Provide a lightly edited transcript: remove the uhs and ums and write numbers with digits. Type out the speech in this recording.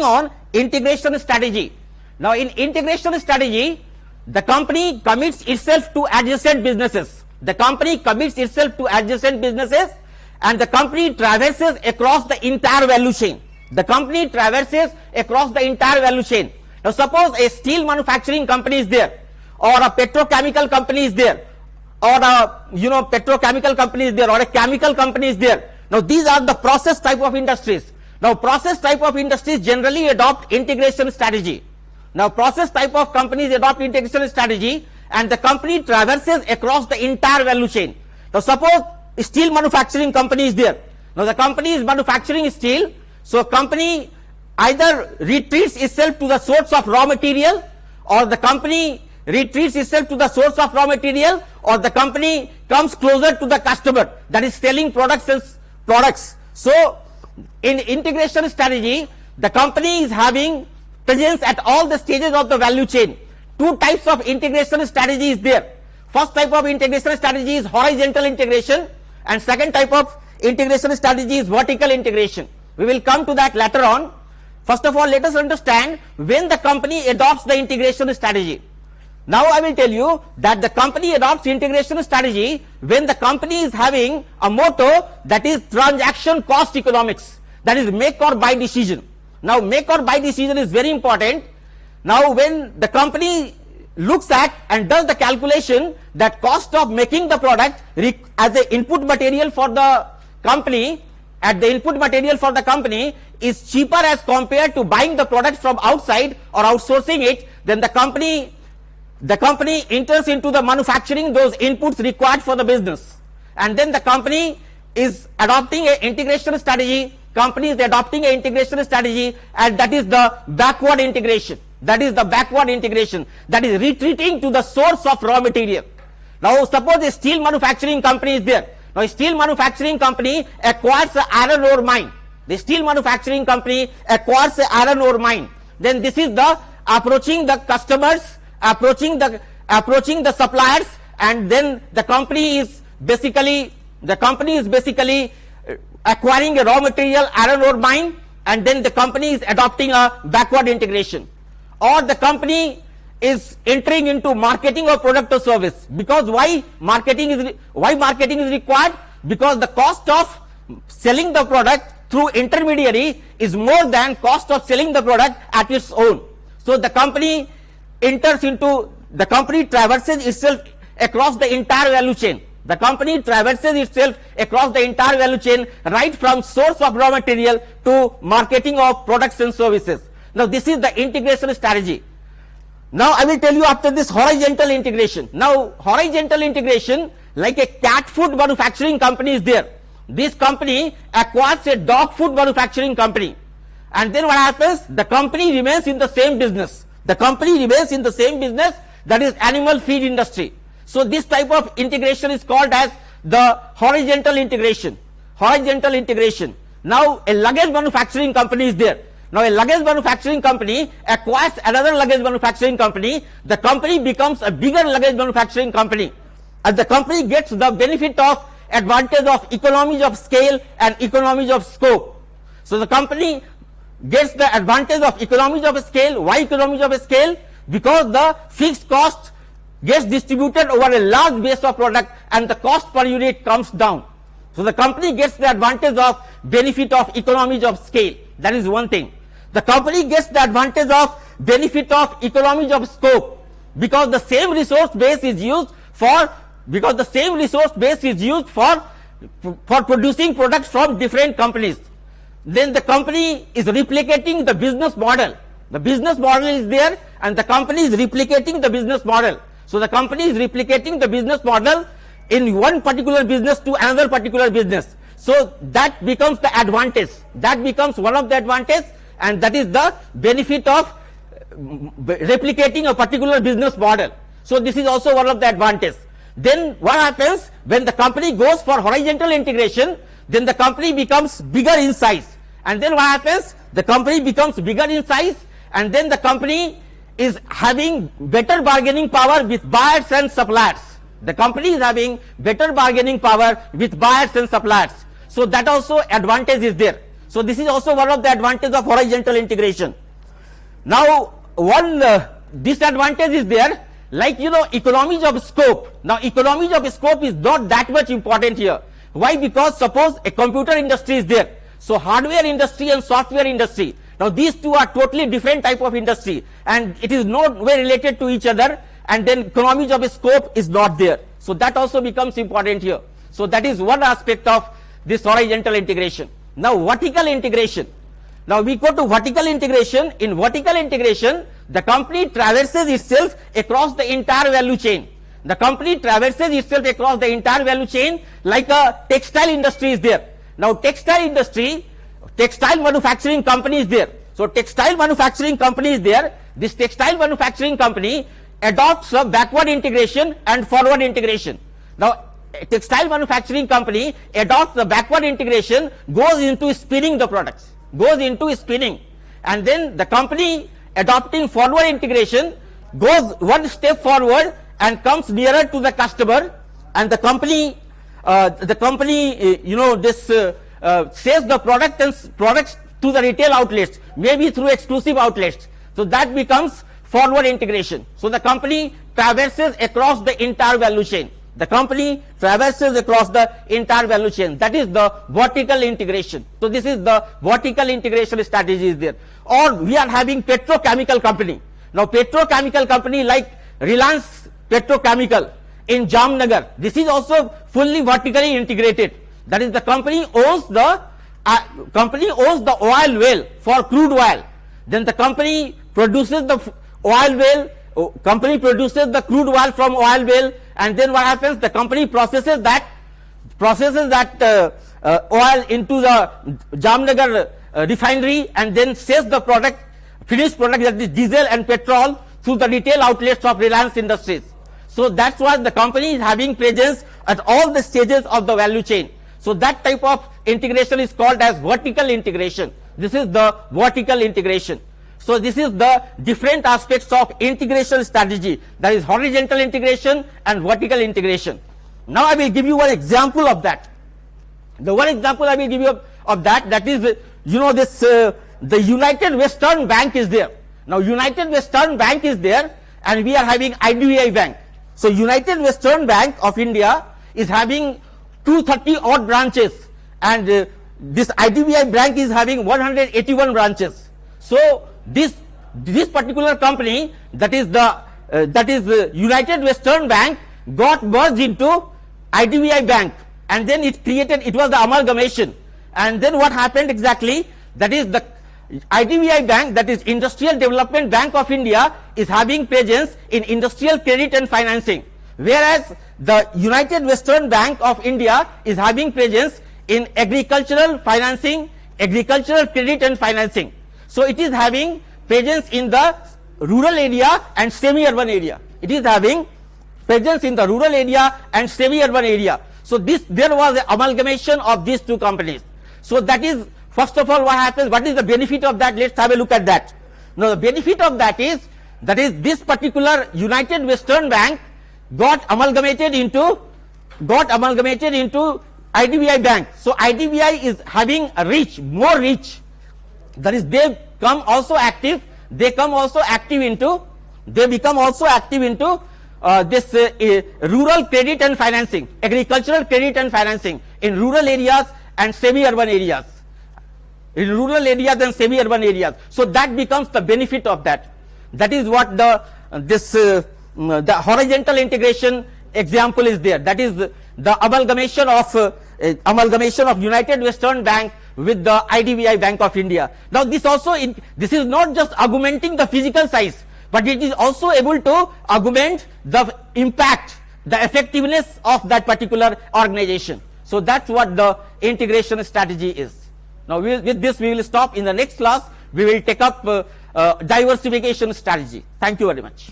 on integration strategy. Now in integration strategy, the company commits itself to adjacent businesses. The company commits itself to adjacent businesses and the company traverses across the entire value chain. The company traverses across the entire value chain. Now suppose a steel manufacturing company is there, or a petrochemical company is there, or a petrochemical company is there, or a chemical company is there. Now these are the process type of industries. Now process type of industries generally adopt integration strategy. Now process type of companies adopt integration strategy and the company traverses across the entire value chain. Now suppose steel manufacturing company is there. Now the company is manufacturing steel, so company either retreats itself to the source of raw material, or the company retreats itself to the source of raw material, or the company comes closer to the customer, that is selling products. So in integration strategy, the company is having presence at all the stages of the value chain. Two types of integration strategy is there. First type of integration strategy is horizontal integration and second type of integration strategy is vertical integration. We will come to that later on. First of all, let us understand when the company adopts the integration strategy. Now I will tell you that the company adopts integration strategy when the company is having a motto, that is transaction cost economics, that is make or buy decision. Now make or buy decision is very important. Now when the company looks at and does the calculation that cost of making the product as an input material for the company, at the input material for the company is cheaper as compared to buying the product from outside or outsourcing it, then the company enters into the manufacturing those inputs required for the business, and then the company is adopting an integration strategy. Company is adopting an integration strategy, and that is the backward integration. That is the backward integration, that is retreating to the source of raw material. Now suppose a steel manufacturing company is there. Now a steel manufacturing company acquires an iron ore mine. The steel manufacturing company acquires an iron ore mine. Then this is the approaching the customers, approaching the suppliers, and then the company is basically acquiring a raw material iron ore mine, and then the company is adopting a backward integration. Or the company is entering into marketing of product or service. Because why marketing is required? Because the cost of selling the product through intermediary is more than cost of selling the product at its own. So the company traverses itself across the entire value chain. The company traverses itself across the entire value chain, right from source of raw material to marketing of products and services. Now this is the integration strategy. Now I will tell you after this horizontal integration. Now horizontal integration, like a cat food manufacturing company is there. This company acquires a dog food manufacturing company, and then what happens? The company remains in the same business. The company remains in the same business, that is animal feed industry. So this type of integration is called as the horizontal integration. Horizontal integration. Now a luggage manufacturing company is there. Now a luggage manufacturing company acquires another luggage manufacturing company. The company becomes a bigger luggage manufacturing company, and the company gets the benefit of advantage of economies of scale and economies of scope. So the company gets the advantage of economies of scale. Why economies of scale? Because the fixed cost gets distributed over a large base of product and the cost per unit comes down. So the company gets the advantage of benefit of economies of scale. That is one thing. The company gets the advantage of benefit of economies of scope, because the same resource base is used for producing products from different companies. Then the company is replicating the business model. The business model is there and the company is replicating the business model. So the company is replicating the business model in one particular business to another particular business. So that becomes the advantage. That becomes one of the advantage, and that is the benefit of replicating a particular business model. So this is also one of the advantage. Then what happens when the company goes for horizontal integration? Then the company becomes bigger in size, and then what happens? The company becomes bigger in size, and then the company is having better bargaining power with buyers and suppliers. The company is having better bargaining power with buyers and suppliers. So that also advantage is there. So this is also one of the advantages of horizontal integration. Now one disadvantage is there, like economies of scope. Now economies of scope is not that much important here. Why? Because suppose a computer industry is there, so hardware industry and software industry, now these two are totally different type of industry and it is not very related to each other, and then economies of scope is not there. So that also becomes important here. So that is one aspect of this horizontal integration. Now vertical integration. Now we go to vertical integration. In vertical integration, the company traverses itself across the entire value chain. The company traverses itself across the entire value chain, like a textile industry is there. Now textile industry, textile manufacturing company is there. So textile manufacturing company is there. This textile manufacturing company adopts a backward integration and forward integration. Now textile manufacturing company adopts the backward integration, goes into spinning the products, goes into spinning, and then the company adopting forward integration goes one step forward and comes nearer to the customer, and the company sells the product and products to the retail outlets, maybe through exclusive outlets. So that becomes forward integration. So the company traverses across the entire value chain. The company traverses across the entire value chain. That is the vertical integration. So this is the vertical integration strategy is there. Or we are having petrochemical company. Now petrochemical company like Reliance Petrochemical in Jamnagar. This is also fully vertically integrated. That is, the company owns the oil well for crude oil. Then the company produces the oil well. Company produces the crude oil from oil well, and then what happens? The company processes that oil into the Jamnagar refinery, and then sells the product, finished product, that is diesel and petrol, through the retail outlets of Reliance Industries. So that's why the company is having presence at all the stages of the value chain. So that type of integration is called as vertical integration. This is the vertical integration. So this is the different aspects of integration strategy, that is horizontal integration and vertical integration. Now I will give you one example of that. The one example I will give you of that is, the United Western Bank is there. Now United Western Bank is there, and we are having IDBI Bank. So United Western Bank of India is having 230 odd branches, and this IDBI Bank is having 181 branches. So this particular company, that is the United Western Bank, got merged into IDBI Bank, and then it was the amalgamation. And then what happened exactly? That is, the IDBI Bank, that is Industrial Development Bank of India, is having presence in industrial credit and financing, whereas the United Western Bank of India is having presence in agricultural financing, agricultural credit and financing. So it is having presence in the rural area and semi-urban area. It is having presence in the rural area and semi-urban area. So there was an amalgamation of these two companies. So that is, first of all, what happens? What is the benefit of that? Let's have a look at that. Now the benefit of that is this particular United Western Bank got amalgamated into IDBI Bank. So IDBI is having a more reach. That is, they become also active into this rural credit and financing, agricultural credit and financing in rural areas and semi-urban areas. So that becomes the benefit of that. That is what the horizontal integration example is there. That is the amalgamation of United Western Bank with the IDBI Bank of India. Now this is not just augmenting the physical size, but it is also able to augment the impact, the effectiveness of that particular organization. So that's what the integration strategy is. Now with this we will stop. In the next class we will take up diversification strategy. Thank you very much.